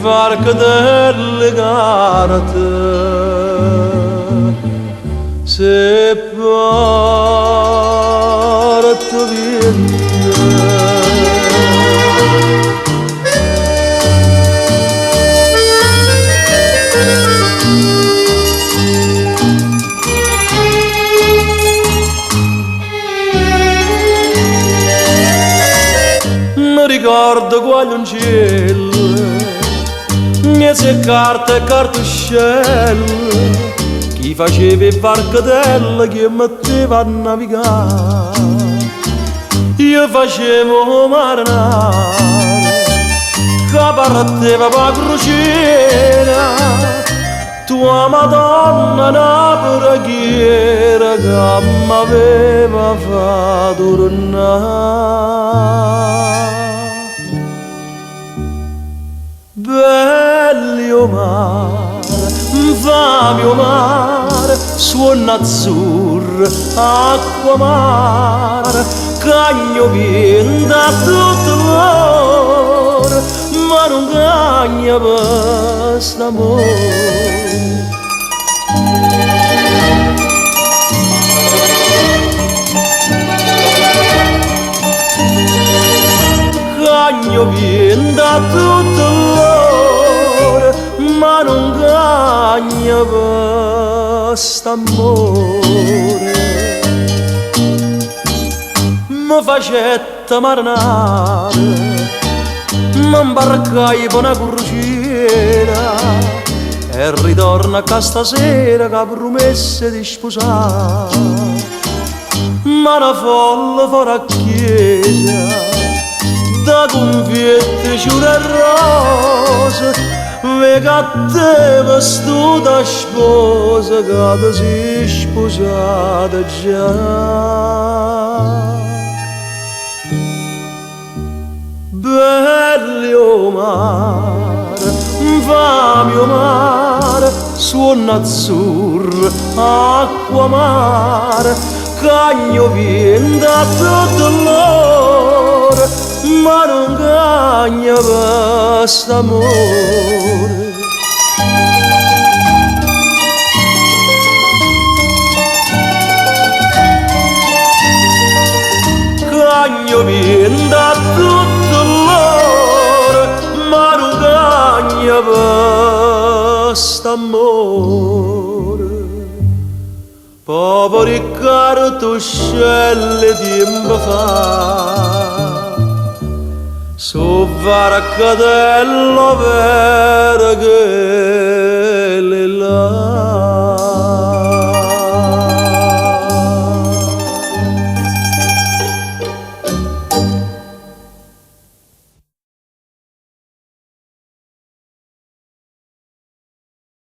varca delle carte se parte via. Mi ricordo guaglioncello, miezze carte e cartuscello, chi faceva il varcatello che metteva a navigare. Io facevo marinare, che parteva per crociera, tua Madonna una preghiera che m'aveva fatto tornare. Bello mare, infame mare, suono azzurro, acqua mare, cagno vento a tutto l'ore, ma non cagna per st'amore. Cagno vento a tutto l'ore, ma non cagna per st'amore. Mi facetta marinare, mi imbarcai per una crociera e ritorno a casa stasera che promesse di sposare. Ma una folla fuori a chiesa, da confiette, giura e rose, vega vestuta sposa che ti sei sposata già. Bello mare, infame mare, suono azzurro, acqua mare, cagno vento a tutto l'ore, ma non cagna per st'amore. Cagno vento a tutto l'ore, ma non cagna per st'amore. Poveri cartuscelli tempo fa, su varcatello vero che